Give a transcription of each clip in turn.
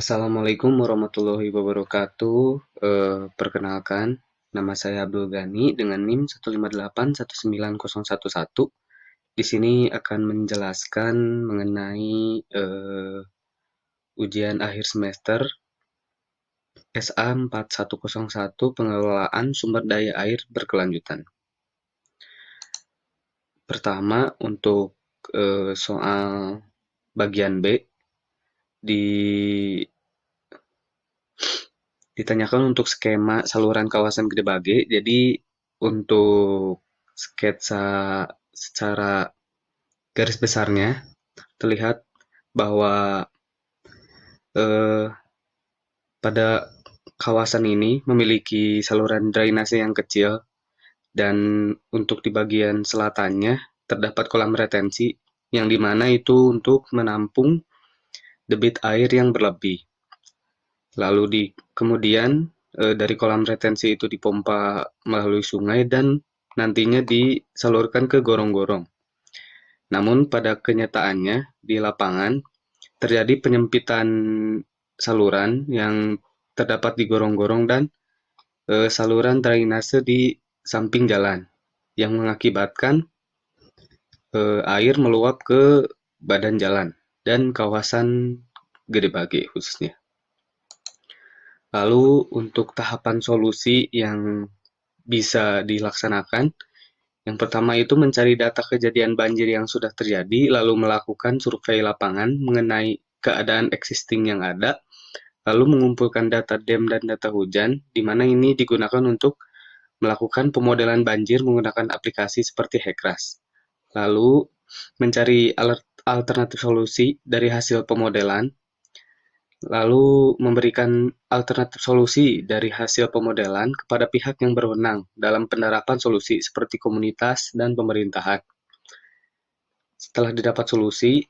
Assalamualaikum warahmatullahi wabarakatuh. Perkenalkan, nama saya Abdul Ghani dengan NIM 1581911. Di sini akan menjelaskan mengenai ujian akhir semester SA 4101 Pengelolaan Sumber Daya Air Berkelanjutan. Pertama, untuk soal bagian B, ditanyakan untuk skema saluran kawasan Gede Bage. Jadi untuk sketsa secara garis besarnya terlihat bahwa eh, pada kawasan ini memiliki saluran drainase yang kecil dan untuk di bagian selatannya terdapat kolam retensi yang dimana itu untuk menampung debit air yang berlebih. Lalu kemudian dari kolam retensi itu dipompa melalui sungai dan nantinya disalurkan ke gorong-gorong. Namun pada kenyataannya di lapangan terjadi penyempitan saluran yang terdapat di gorong-gorong dan saluran drainase di samping jalan yang mengakibatkan air meluap ke badan jalan dan kawasan Gede Bage khususnya. Lalu untuk tahapan solusi yang bisa dilaksanakan, yang pertama itu mencari data kejadian banjir yang sudah terjadi, lalu melakukan survei lapangan mengenai keadaan existing yang ada, lalu mengumpulkan data DEM dan data hujan, di mana ini digunakan untuk melakukan pemodelan banjir menggunakan aplikasi seperti HECRAS. Lalu mencari alternatif solusi dari hasil pemodelan, lalu memberikan alternatif solusi dari hasil pemodelan kepada pihak yang berwenang dalam penerapan solusi seperti komunitas dan pemerintahan. Setelah didapat solusi,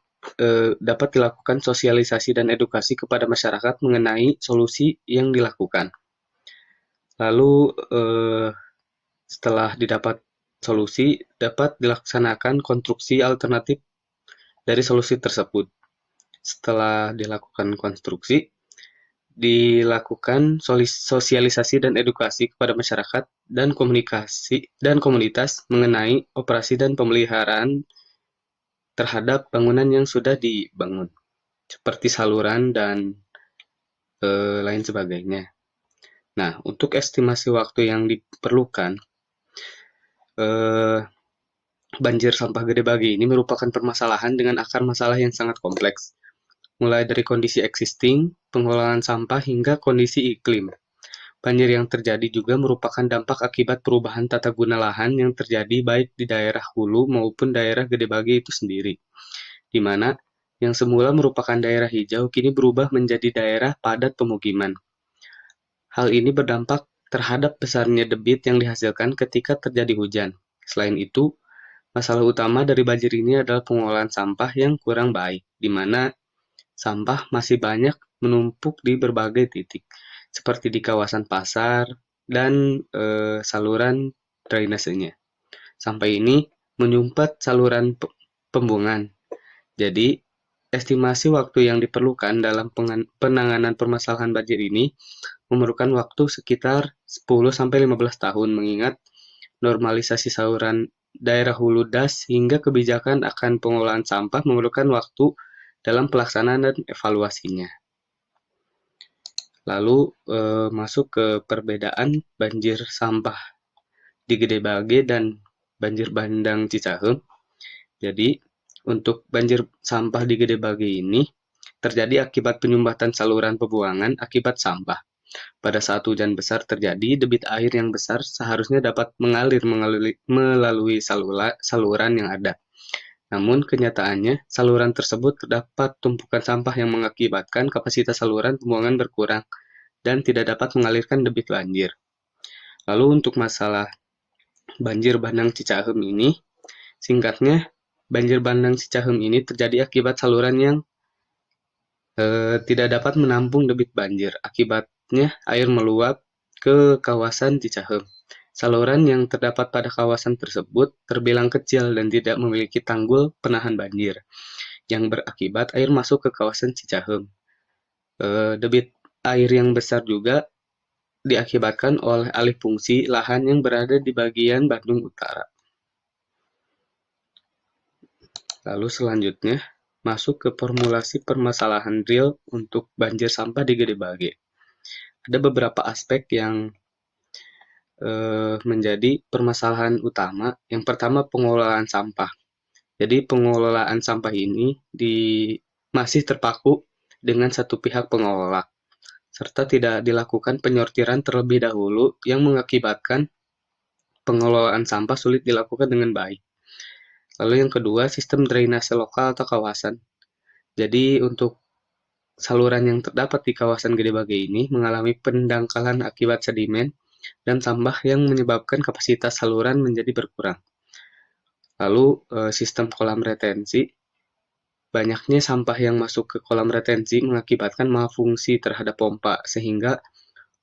dapat dilakukan sosialisasi dan edukasi kepada masyarakat mengenai solusi yang dilakukan. Lalu setelah didapat solusi, dapat dilaksanakan konstruksi alternatif dari solusi tersebut. Setelah dilakukan konstruksi, dilakukan sosialisasi dan edukasi kepada masyarakat dan komunitas mengenai operasi dan pemeliharaan terhadap bangunan yang sudah dibangun, seperti saluran dan lain sebagainya. Nah, untuk estimasi waktu yang diperlukan, banjir sampah Gede Bage ini merupakan permasalahan dengan akar masalah yang sangat kompleks, mulai dari kondisi existing, pengelolaan sampah, hingga kondisi iklim. Banjir yang terjadi juga merupakan dampak akibat perubahan tata guna lahan yang terjadi baik di daerah hulu maupun daerah Gede Bage itu sendiri, di mana yang semula merupakan daerah hijau kini berubah menjadi daerah padat pemukiman. Hal ini berdampak terhadap besarnya debit yang dihasilkan ketika terjadi hujan. Selain itu, masalah utama dari banjir ini adalah pengolahan sampah yang kurang baik, di mana sampah masih banyak menumpuk di berbagai titik, seperti di kawasan pasar dan saluran drainasenya. Sampah ini menyumpat saluran pembuangan. Jadi, estimasi waktu yang diperlukan dalam penanganan permasalahan banjir ini memerlukan waktu sekitar 10-15 tahun, mengingat normalisasi saluran daerah hulu das hingga kebijakan akan pengolahan sampah memerlukan waktu dalam pelaksanaan dan evaluasinya. Lalu masuk ke perbedaan banjir sampah di Gede Bage dan banjir bandang Cicahem. Jadi untuk banjir sampah di Gede Bage ini terjadi akibat penyumbatan saluran pembuangan akibat sampah. Pada saat hujan besar terjadi, debit air yang besar seharusnya dapat mengalir melalui saluran yang ada. Namun kenyataannya, saluran tersebut terdapat tumpukan sampah yang mengakibatkan kapasitas saluran pembuangan berkurang dan tidak dapat mengalirkan debit banjir. Lalu untuk masalah banjir bandang Cicahem ini, singkatnya, banjir bandang Cicahem ini terjadi akibat saluran yang tidak dapat menampung debit banjir. Akibatnya, air meluap ke kawasan Cicahem. Saluran yang terdapat pada kawasan tersebut terbilang kecil dan tidak memiliki tanggul penahan banjir, yang berakibat air masuk ke kawasan Cicahem. Debit air yang besar juga diakibatkan oleh alih fungsi lahan yang berada di bagian Bandung Utara. Lalu selanjutnya, masuk ke formulasi permasalahan real untuk banjir sampah di Gede Bage. Ada beberapa aspek yang menjadi permasalahan utama. Yang pertama, pengelolaan sampah. Jadi pengelolaan sampah ini masih terpaku dengan satu pihak pengelola, serta tidak dilakukan penyortiran terlebih dahulu yang mengakibatkan pengelolaan sampah sulit dilakukan dengan baik. Lalu yang kedua, sistem drainase lokal atau kawasan. Jadi untuk saluran yang terdapat di kawasan Gede Bage ini mengalami pendangkalan akibat sedimen dan tambah yang menyebabkan kapasitas saluran menjadi berkurang. Lalu sistem kolam retensi. Banyaknya sampah yang masuk ke kolam retensi mengakibatkan malfungsi terhadap pompa, sehingga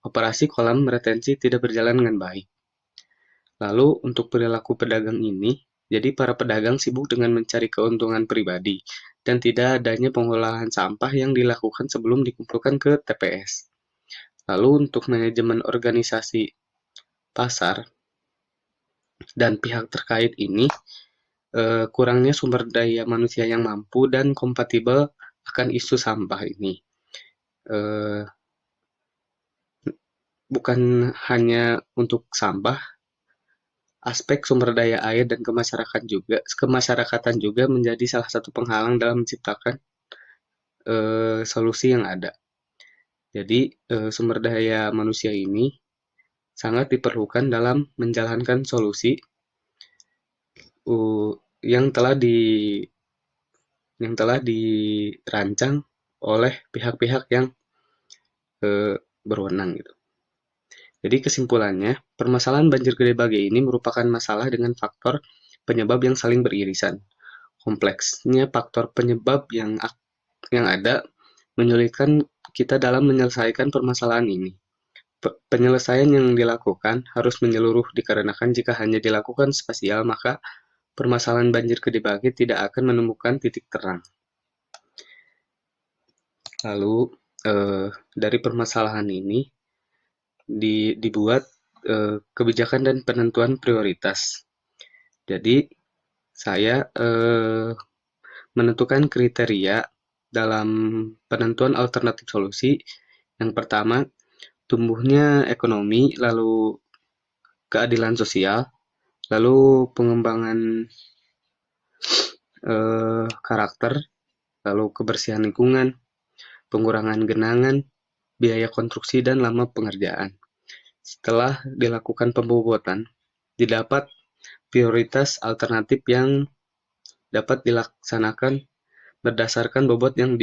operasi kolam retensi tidak berjalan dengan baik. Lalu untuk perilaku pedagang ini, jadi para pedagang sibuk dengan mencari keuntungan pribadi, dan tidak adanya pengolahan sampah yang dilakukan sebelum dikumpulkan ke TPS. Lalu untuk manajemen organisasi pasar dan pihak terkait ini, kurangnya sumber daya manusia yang mampu dan kompatibel akan isu sampah ini. Bukan hanya untuk sampah, aspek sumber daya air dan kemasyarakatan juga menjadi salah satu penghalang dalam menciptakan solusi yang ada. Jadi sumber daya manusia ini sangat diperlukan dalam menjalankan solusi yang telah dirancang oleh pihak-pihak yang berwenang gitu. Jadi kesimpulannya, permasalahan banjir Gede Bage ini merupakan masalah dengan faktor penyebab yang saling beririsan. Kompleksnya faktor penyebab yang ada menyulitkan kita dalam menyelesaikan permasalahan ini. Penyelesaian yang dilakukan harus menyeluruh dikarenakan jika hanya dilakukan spasial, maka permasalahan banjir Gede Bage tidak akan menemukan titik terang. Lalu dari permasalahan ini dibuat kebijakan dan penentuan prioritas. Jadi saya menentukan kriteria dalam penentuan alternatif solusi. Yang pertama, tumbuhnya ekonomi, lalu keadilan sosial, lalu pengembangan karakter, lalu kebersihan lingkungan, pengurangan genangan, biaya konstruksi, dan lama pengerjaan. Setelah dilakukan pembobotan, didapat prioritas alternatif yang dapat dilaksanakan berdasarkan bobot yang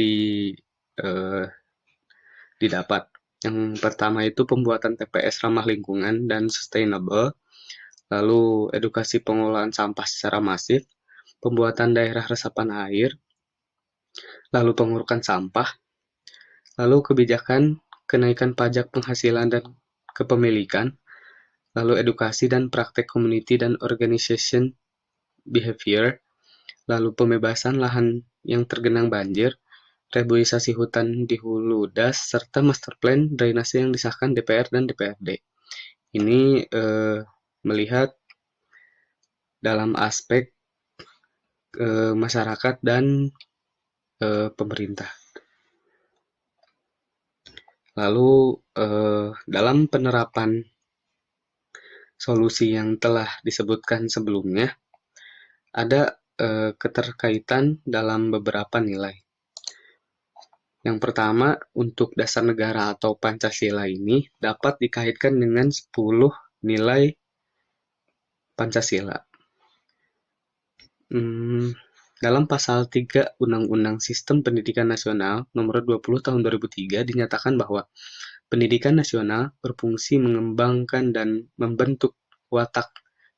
didapat. Yang pertama itu pembuatan TPS ramah lingkungan dan sustainable, lalu edukasi pengolahan sampah secara masif, pembuatan daerah resapan air, lalu pengurukan sampah, lalu kebijakan kenaikan pajak penghasilan dan kepemilikan, lalu edukasi dan praktek community dan organization behavior, lalu pembebasan lahan yang tergenang banjir, reboisasi hutan di hulu das, serta master plan drainase yang disahkan DPR dan DPRD. Ini melihat dalam aspek masyarakat dan pemerintah. Lalu dalam penerapan solusi yang telah disebutkan sebelumnya, ada keterkaitan dalam beberapa nilai. Yang pertama, untuk dasar negara atau Pancasila ini dapat dikaitkan dengan 10 nilai Pancasila. Dalam pasal 3 Undang-Undang Sistem Pendidikan Nasional Nomor 20 Tahun 2003 dinyatakan bahwa pendidikan nasional berfungsi mengembangkan dan membentuk watak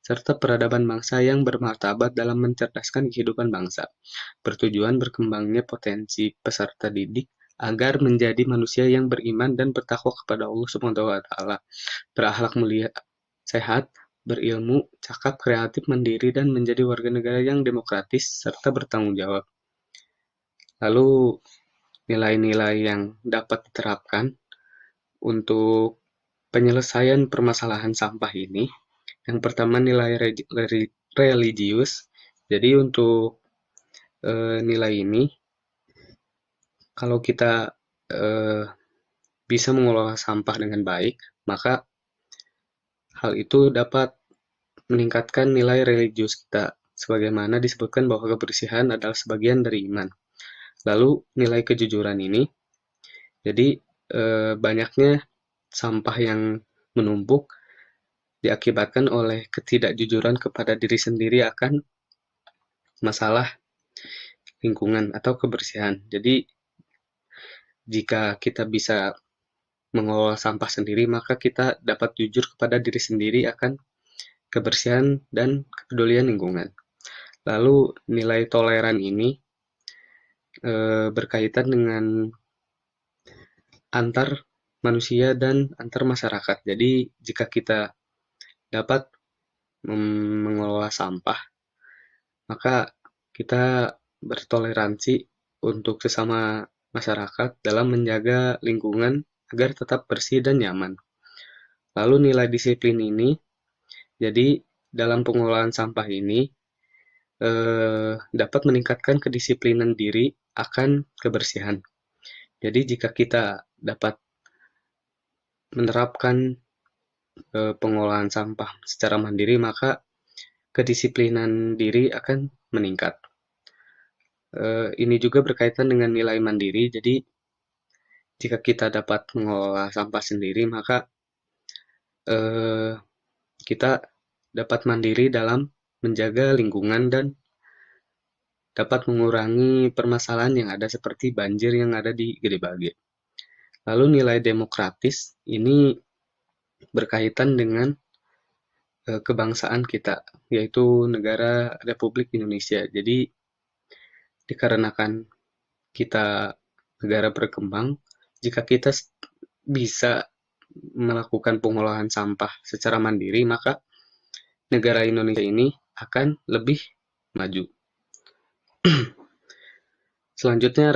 serta peradaban bangsa yang bermartabat dalam mencerdaskan kehidupan bangsa, bertujuan berkembangnya potensi peserta didik agar menjadi manusia yang beriman dan bertakwa kepada Allah Subhanahu wa taala, berakhlak mulia, sehat, berilmu, cakap, kreatif, mandiri, dan menjadi warga negara yang demokratis serta bertanggung jawab. Lalu nilai-nilai yang dapat diterapkan untuk penyelesaian permasalahan sampah ini. Yang pertama nilai religius. Jadi untuk nilai ini, kalau kita bisa mengelola sampah dengan baik, maka hal itu dapat meningkatkan nilai religius kita, sebagaimana disebutkan bahwa kebersihan adalah sebagian dari iman. Lalu nilai kejujuran ini, jadi banyaknya sampah yang menumpuk diakibatkan oleh ketidakjujuran kepada diri sendiri akan masalah lingkungan atau kebersihan. Jadi jika kita bisa mengelola sampah sendiri, maka kita dapat jujur kepada diri sendiri akan kebersihan dan kepedulian lingkungan. Lalu nilai toleran ini berkaitan dengan antar manusia dan antar masyarakat. Jadi jika kita dapat mengelola sampah, maka kita bertoleransi untuk sesama masyarakat dalam menjaga lingkungan agar tetap bersih dan nyaman. Lalu nilai disiplin ini, jadi dalam pengelolaan sampah ini dapat meningkatkan kedisiplinan diri akan kebersihan. Jadi jika kita dapat menerapkan pengolahan sampah secara mandiri, maka kedisiplinan diri akan meningkat. Ini juga berkaitan dengan nilai mandiri, jadi jika kita dapat mengelola sampah sendiri, maka kita dapat mandiri dalam menjaga lingkungan dan dapat mengurangi permasalahan yang ada seperti banjir yang ada di Gede Bage. Lalu nilai demokratis ini berkaitan dengan kebangsaan kita, yaitu negara Republik Indonesia. Jadi dikarenakan kita negara berkembang, jika kita bisa melakukan pengolahan sampah secara mandiri, maka negara Indonesia ini akan lebih maju. Selanjutnya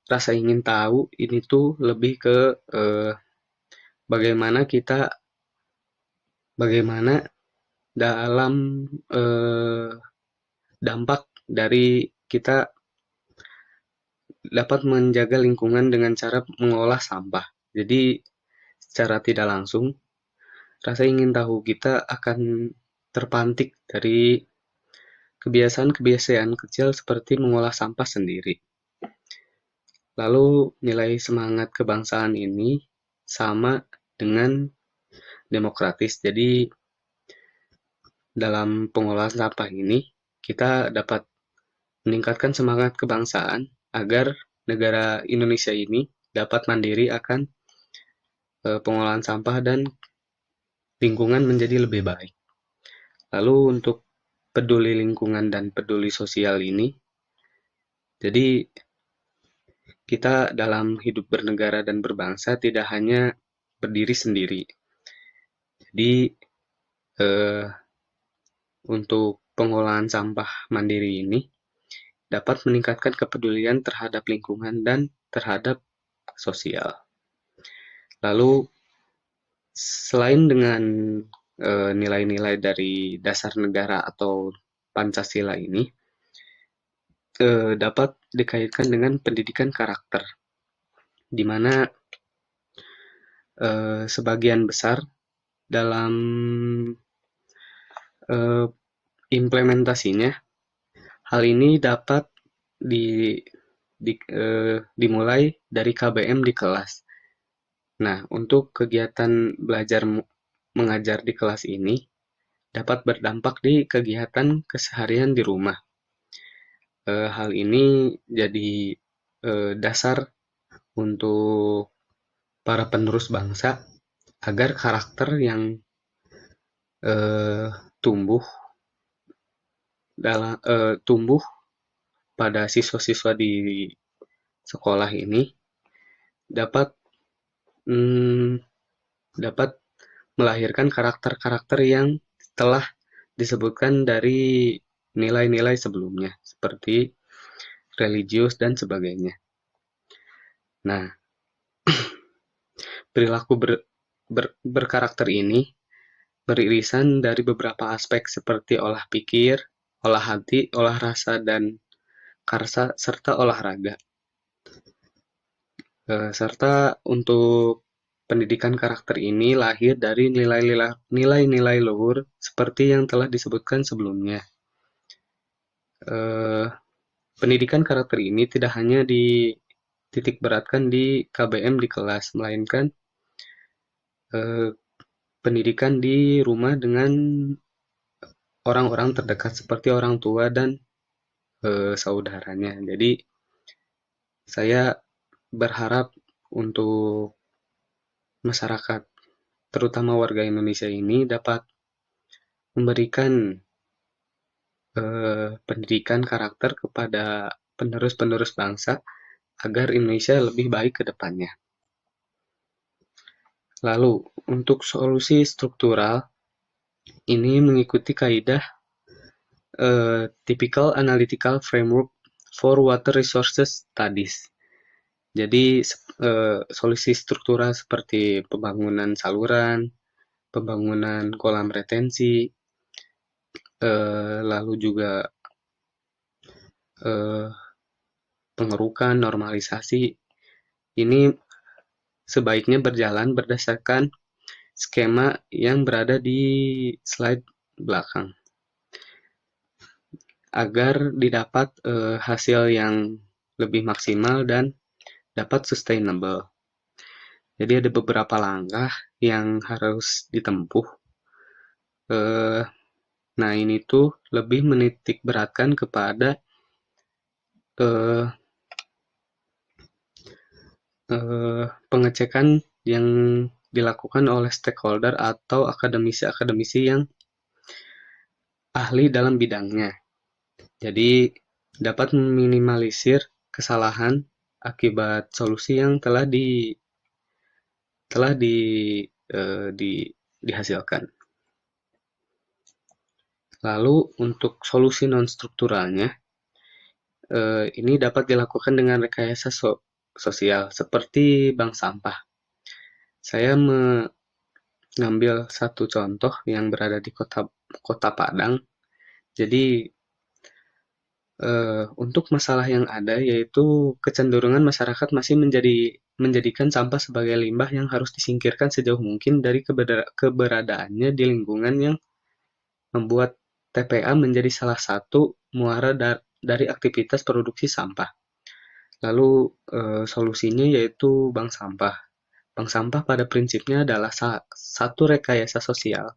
rasa ingin tahu ini tuh lebih ke bagaimana dalam dampak dari kita dapat menjaga lingkungan dengan cara mengolah sampah. Jadi secara tidak langsung, rasa ingin tahu kita akan terpantik dari kebiasaan-kebiasaan kecil seperti mengolah sampah sendiri. Lalu nilai semangat kebangsaan ini sama dengan demokratis. Jadi dalam pengolahan sampah ini kita dapat meningkatkan semangat kebangsaan agar negara Indonesia ini dapat mandiri akan pengolahan sampah dan lingkungan menjadi lebih baik. Lalu untuk peduli lingkungan dan peduli sosial ini, jadi kita dalam hidup bernegara dan berbangsa tidak hanya berdiri sendiri. Jadi untuk pengolahan sampah mandiri ini dapat meningkatkan kepedulian terhadap lingkungan dan terhadap sosial. Lalu selain dengan nilai-nilai dari dasar negara atau Pancasila ini dapat dikaitkan dengan pendidikan karakter, di mana sebagian besar dalam implementasinya hal ini dapat dimulai dari KBM di kelas. Nah, untuk kegiatan belajar mengajar di kelas ini dapat berdampak di kegiatan keseharian di rumah. Hal ini jadi dasar untuk para penerus bangsa agar karakter yang tumbuh pada siswa-siswa di sekolah ini dapat melahirkan karakter-karakter yang telah disebutkan dari nilai-nilai sebelumnya, seperti religius dan sebagainya. Nah, perilaku berkarakter ini beririsan dari beberapa aspek seperti olah pikir, olah hati, olah rasa, dan karsa, serta olahraga. Serta untuk pendidikan karakter ini lahir dari nilai-nilai luhur seperti yang telah disebutkan sebelumnya. Eh, Pendidikan karakter ini tidak hanya dititik beratkan di KBM di kelas, melainkan eh, pendidikan di rumah dengan orang-orang terdekat seperti orang tua dan saudaranya. Jadi saya berharap untuk masyarakat, terutama warga Indonesia ini dapat memberikan pendidikan karakter kepada penerus-penerus bangsa agar Indonesia lebih baik ke depannya. Lalu, untuk solusi struktural, ini mengikuti kaidah Typical Analytical Framework for Water Resources Studies. Jadi, solusi struktural seperti pembangunan saluran, pembangunan kolam retensi, lalu juga pengerukan, normalisasi, ini sebaiknya berjalan berdasarkan skema yang berada di slide belakang agar didapat hasil yang lebih maksimal dan dapat sustainable. Jadi ada beberapa langkah yang harus ditempuh. Nah ini tuh lebih menitik beratkan kepada pengecekan yang dilakukan oleh stakeholder atau akademisi-akademisi yang ahli dalam bidangnya. Jadi dapat meminimalisir kesalahan akibat solusi yang telah dihasilkan. Lalu untuk solusi non strukturalnya, ini dapat dilakukan dengan rekayasa sosial seperti bank sampah. Saya mengambil satu contoh yang berada di kota Padang. Jadi untuk masalah yang ada yaitu kecenderungan masyarakat masih menjadikan sampah sebagai limbah yang harus disingkirkan sejauh mungkin dari keberadaannya di lingkungan yang membuat TPA menjadi salah satu muara dari aktivitas produksi sampah. Lalu solusinya yaitu bank sampah. Bank sampah pada prinsipnya adalah satu rekayasa sosial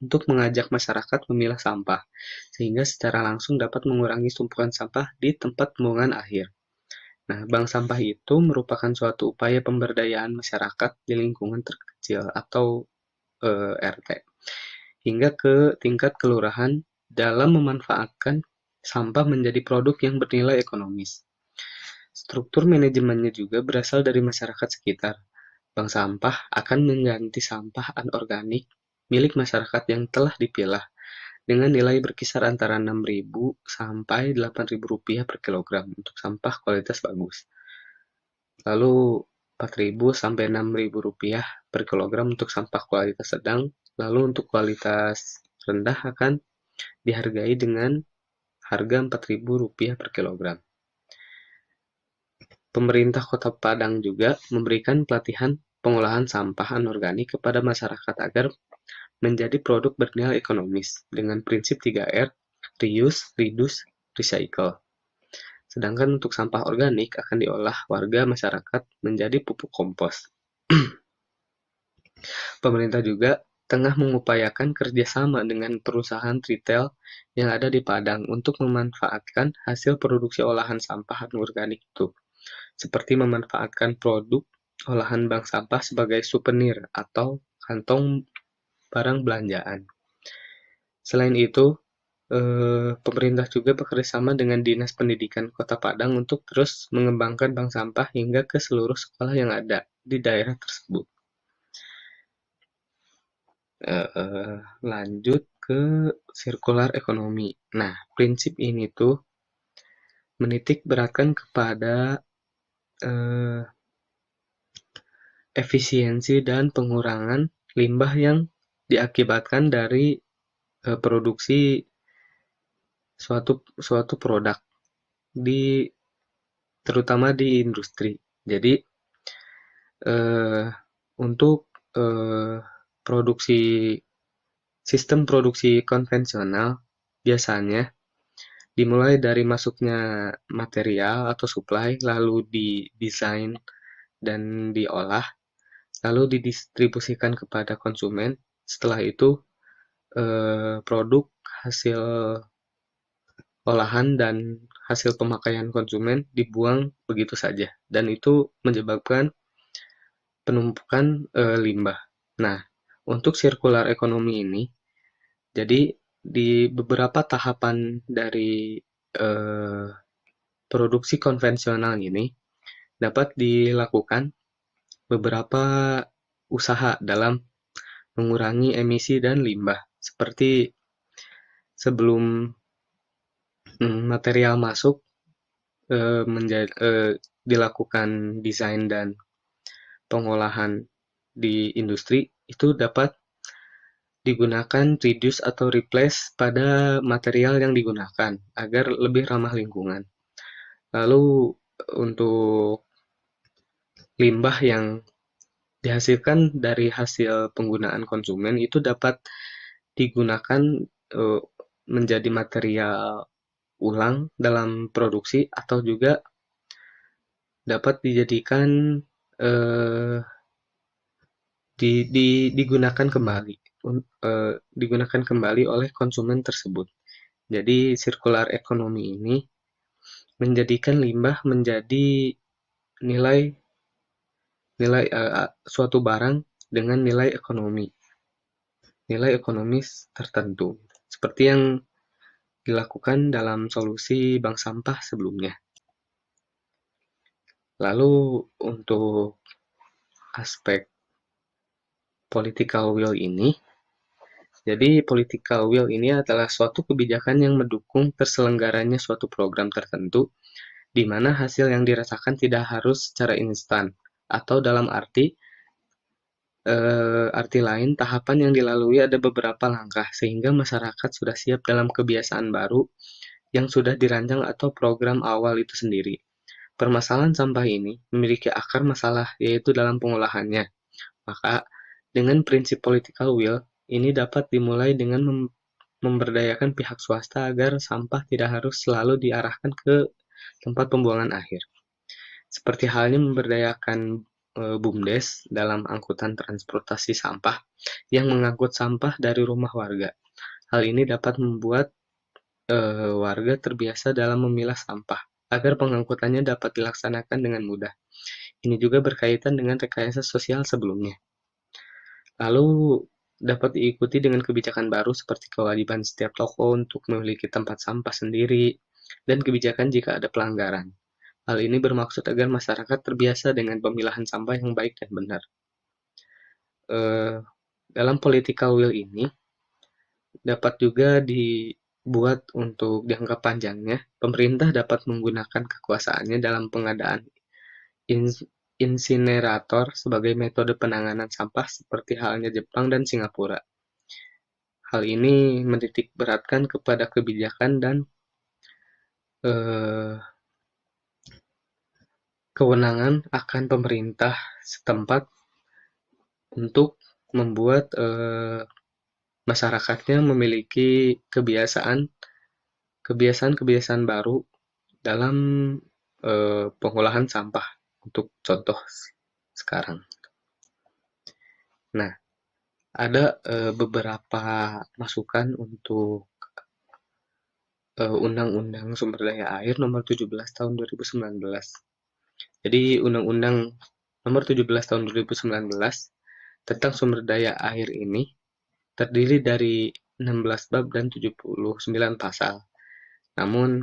untuk mengajak masyarakat memilah sampah, sehingga secara langsung dapat mengurangi tumpukan sampah di tempat pembuangan akhir. Nah, bank sampah itu merupakan suatu upaya pemberdayaan masyarakat di lingkungan terkecil atau RT, hingga ke tingkat kelurahan dalam memanfaatkan sampah menjadi produk yang bernilai ekonomis. Struktur manajemennya juga berasal dari masyarakat sekitar. Bank sampah akan mengganti sampah anorganik milik masyarakat yang telah dipilah dengan nilai berkisar antara Rp6.000 sampai Rp8.000 per kilogram untuk sampah kualitas bagus. Lalu Rp4.000 sampai Rp6.000 per kilogram untuk sampah kualitas sedang. Lalu untuk kualitas rendah akan dihargai dengan harga Rp4.000 per kilogram. Pemerintah Kota Padang juga memberikan pelatihan pengolahan sampah anorganik kepada masyarakat agar menjadi produk bernilai ekonomis dengan prinsip 3R, reuse, reduce, recycle. Sedangkan untuk sampah organik akan diolah warga masyarakat menjadi pupuk kompos. Pemerintah juga tengah mengupayakan kerjasama dengan perusahaan retail yang ada di Padang untuk memanfaatkan hasil produksi olahan sampah anorganik itu, seperti memanfaatkan produk olahan bank sampah sebagai souvenir atau kantong barang belanjaan. Selain itu, pemerintah juga bekerjasama dengan Dinas Pendidikan Kota Padang untuk terus mengembangkan bank sampah hingga ke seluruh sekolah yang ada di daerah tersebut. Lanjut ke sirkular ekonomi. Nah, prinsip ini tuh menitik beratkan kepada efisiensi dan pengurangan limbah yang diakibatkan dari produksi suatu suatu produk di terutama di industri. Jadi eh, untuk eh, produksi sistem produksi konvensional biasanya dimulai dari masuknya material atau supply, lalu didesain dan diolah, lalu didistribusikan kepada konsumen. Setelah itu produk hasil olahan dan hasil pemakaian konsumen dibuang begitu saja, dan itu menyebabkan penumpukan limbah. Nah, untuk circular economy ini, jadi di beberapa tahapan dari eh, produksi konvensional ini dapat dilakukan beberapa usaha dalam mengurangi emisi dan limbah, seperti sebelum material masuk dilakukan desain dan pengolahan di industri, itu dapat digunakan reduce atau replace pada material yang digunakan agar lebih ramah lingkungan. Lalu untuk limbah yang dihasilkan dari hasil penggunaan konsumen itu dapat digunakan eh, menjadi material ulang dalam produksi, atau juga dapat dijadikan eh, digunakan kembali digunakan kembali oleh konsumen tersebut. Jadi circular economy ini menjadikan limbah menjadi nilai nilai suatu barang dengan nilai ekonomis tertentu, seperti yang dilakukan dalam solusi bank sampah sebelumnya. Lalu untuk aspek political will ini, jadi political will ini adalah suatu kebijakan yang mendukung terselenggaranya suatu program tertentu, di mana hasil yang dirasakan tidak harus secara instan, atau dalam arti lain, tahapan yang dilalui ada beberapa langkah, sehingga masyarakat sudah siap dalam kebiasaan baru yang sudah dirancang atau program awal itu sendiri. Permasalahan sampah ini memiliki akar masalah, yaitu dalam pengolahannya. Maka, dengan prinsip political will, ini dapat dimulai dengan memberdayakan pihak swasta agar sampah tidak harus selalu diarahkan ke tempat pembuangan akhir. Seperti halnya memberdayakan BUMDes dalam angkutan transportasi sampah yang mengangkut sampah dari rumah warga. Hal ini dapat membuat warga terbiasa dalam memilah sampah agar pengangkutannya dapat dilaksanakan dengan mudah. Ini juga berkaitan dengan rekayasa sosial sebelumnya. Lalu dapat diikuti dengan kebijakan baru seperti kewajiban setiap toko untuk memiliki tempat sampah sendiri dan kebijakan jika ada pelanggaran. Hal ini bermaksud agar masyarakat terbiasa dengan pemilahan sampah yang baik dan benar. Dalam political will ini dapat juga dibuat untuk jangka panjangnya, pemerintah dapat menggunakan kekuasaannya dalam pengadaan insinerator sebagai metode penanganan sampah seperti halnya Jepang dan Singapura. Hal ini menitik beratkan kepada kebijakan dan kewenangan akan pemerintah setempat untuk membuat masyarakatnya memiliki kebiasaan baru dalam pengolahan sampah. Untuk contoh sekarang. Nah, ada beberapa masukan untuk Undang-Undang Sumber Daya Air Nomor 17 Tahun 2019. Jadi Undang-Undang Nomor 17 Tahun 2019 tentang sumber daya air ini terdiri dari 16 bab dan 79 pasal. Namun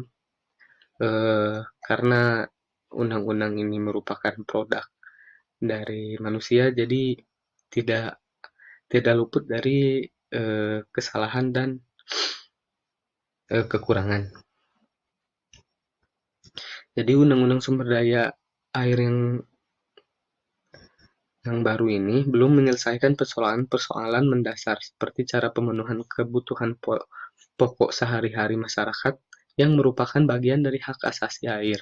karena undang-undang ini merupakan produk dari manusia, jadi tidak tidak luput dari kesalahan dan kekurangan. Jadi undang-undang sumber daya air yang yang baru ini belum menyelesaikan persoalan-persoalan mendasar seperti cara pemenuhan kebutuhan pokok sehari-hari masyarakat yang merupakan bagian dari hak asasi air.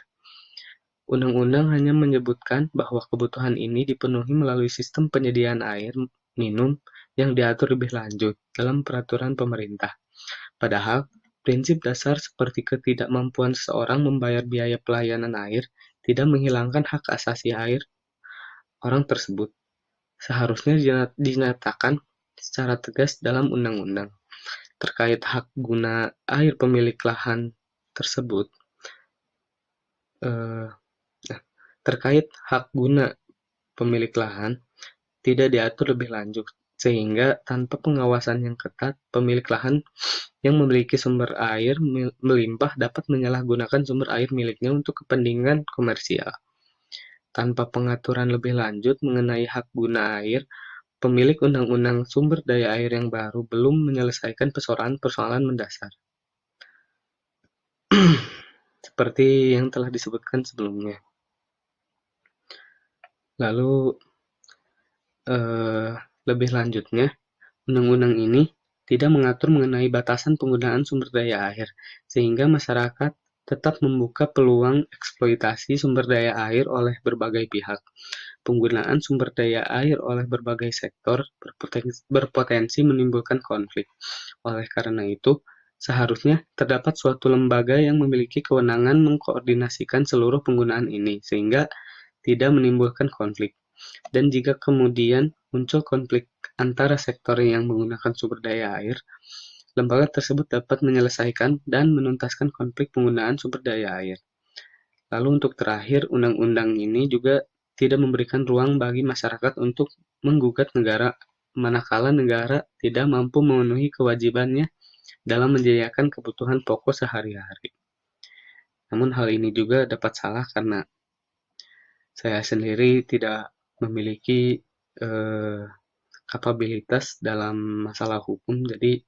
Undang-undang hanya menyebutkan bahwa kebutuhan ini dipenuhi melalui sistem penyediaan air minum yang diatur lebih lanjut dalam peraturan pemerintah. Padahal, prinsip dasar seperti ketidakmampuan seseorang membayar biaya pelayanan air tidak menghilangkan hak asasi air orang tersebut. Seharusnya dinyatakan secara tegas dalam undang-undang. Terkait hak guna air pemilik lahan tersebut, eh, terkait hak guna pemilik lahan tidak diatur lebih lanjut, sehingga tanpa pengawasan yang ketat, pemilik lahan yang memiliki sumber air melimpah dapat menyalahgunakan sumber air miliknya untuk kepentingan komersial. Tanpa pengaturan lebih lanjut mengenai hak guna air, pemilik undang-undang sumber daya air yang baru belum menyelesaikan persoalan-persoalan mendasar. Seperti yang telah disebutkan sebelumnya. Lalu, lebih lanjutnya, undang-undang ini tidak mengatur mengenai batasan penggunaan sumber daya air, sehingga masyarakat tetap membuka peluang eksploitasi sumber daya air oleh berbagai pihak. Penggunaan sumber daya air oleh berbagai sektor berpotensi menimbulkan konflik. Oleh karena itu, seharusnya terdapat suatu lembaga yang memiliki kewenangan mengkoordinasikan seluruh penggunaan ini, sehingga tidak menimbulkan konflik. Dan jika kemudian muncul konflik antara sektor yang menggunakan sumber daya air, lembaga tersebut dapat menyelesaikan dan menuntaskan konflik penggunaan sumber daya air. Lalu untuk terakhir, undang-undang ini juga tidak memberikan ruang bagi masyarakat untuk menggugat negara manakala negara tidak mampu memenuhi kewajibannya dalam menyediakan kebutuhan pokok sehari-hari. Namun hal ini juga dapat salah karena saya sendiri tidak memiliki kapabilitas dalam masalah hukum, jadi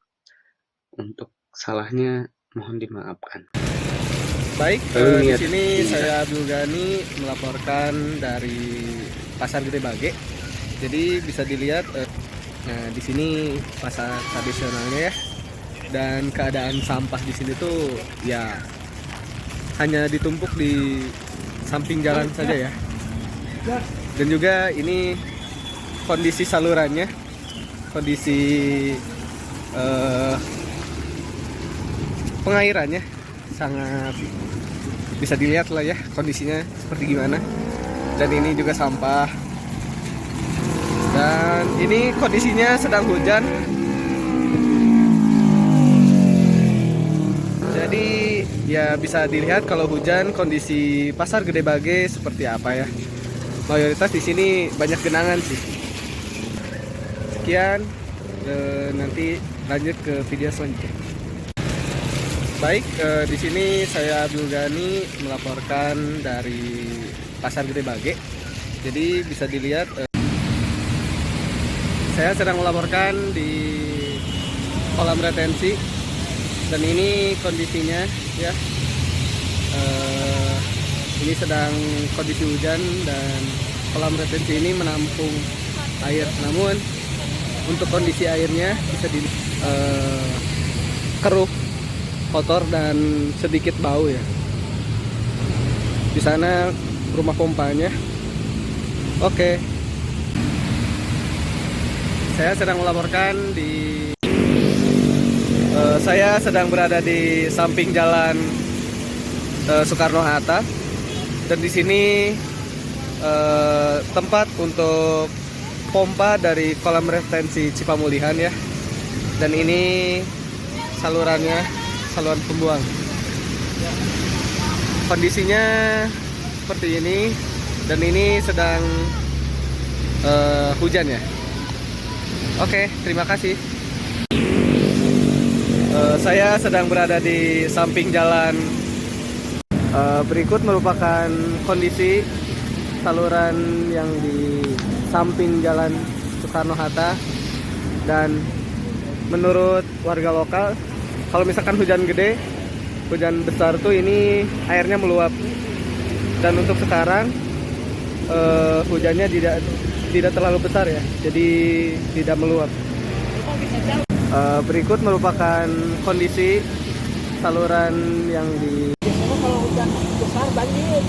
untuk salahnya mohon dimaafkan. Baik, di sini saya Abdul Ghani melaporkan dari Pasar Gede Bage. Jadi bisa dilihat, nah di sini pasar tradisionalnya ya. Dan keadaan sampah di sini tuh ya hanya ditumpuk di samping jalan saja ya. Dan juga ini kondisi salurannya, kondisi pengairannya sangat bisa dilihat lah ya kondisinya seperti gimana. Dan ini juga sampah. Dan ini kondisinya sedang hujan. Jadi ya bisa dilihat kalau hujan kondisi Pasar Gede Bage seperti apa ya. Mayoritas di sini banyak genangan sih. Sekian, nanti lanjut ke video selanjutnya. Baik, di sini saya Abdul Ghani melaporkan dari Pasar Gede Bage. Jadi bisa dilihat, saya sedang melaporkan di kolam retensi. Dan ini kondisinya ya. Ini sedang kondisi hujan dan kolam retensi ini menampung air. Namun untuk kondisi airnya bisa keruh, kotor dan sedikit bau ya. Di sana rumah pompanya. Oke. Saya sedang melaporkan saya sedang berada di samping jalan Soekarno-Hatta. Dan di sini tempat untuk pompa dari kolam retensi Cipamulihan ya. Dan ini salurannya, saluran pembuang. Kondisinya seperti ini. Dan ini sedang hujan ya. Oke, terima kasih. Saya sedang berada di samping jalan. Berikut merupakan kondisi saluran yang di samping jalan Soekarno-Hatta. Dan menurut warga lokal, kalau misalkan hujan gede, hujan besar tuh ini airnya meluap. Dan untuk sekarang hujannya tidak terlalu besar ya, jadi tidak meluap. Berikut merupakan kondisi saluran yang di. Biasanya kalau hujan besar banjir.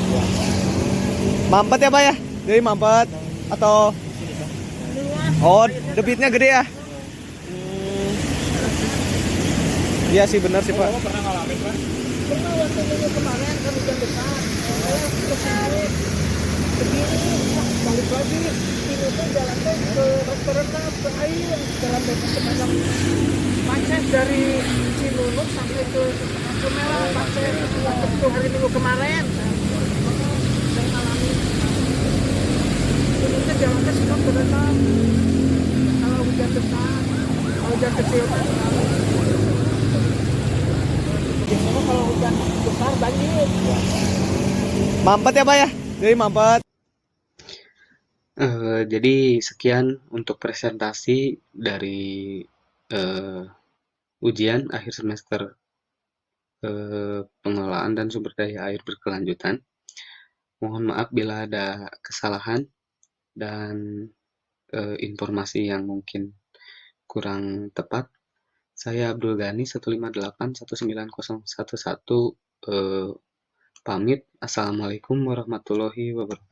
Mampet ya Pak ya? Jadi mampet atau oh debitnya gede ya? Iya sih benar sih Pak. Pernah ngalamin Pak? Pernah waktu minggu kemarin kan hujan besar. Saya kesini balik lagi ini tuh jalan teh ke rendah ke air jalan teh sepanjang macet dari Cinunuk sampai ke Merah macet waktu hari minggu kemarin. Saya alami ini tuh jalan teh semua berenang kalau hujan besar, kalau hujan kecil kan biasanya kalau hujan besar banjir. Mampet ya Pak ya? Jadi mampet. Jadi sekian untuk presentasi dari ujian akhir semester pengelolaan dan sumber daya air berkelanjutan. Mohon maaf bila ada kesalahan dan informasi yang mungkin kurang tepat. Saya Abdul Ghani 158 19011 pamit. Assalamualaikum warahmatullahi wabarakatuh.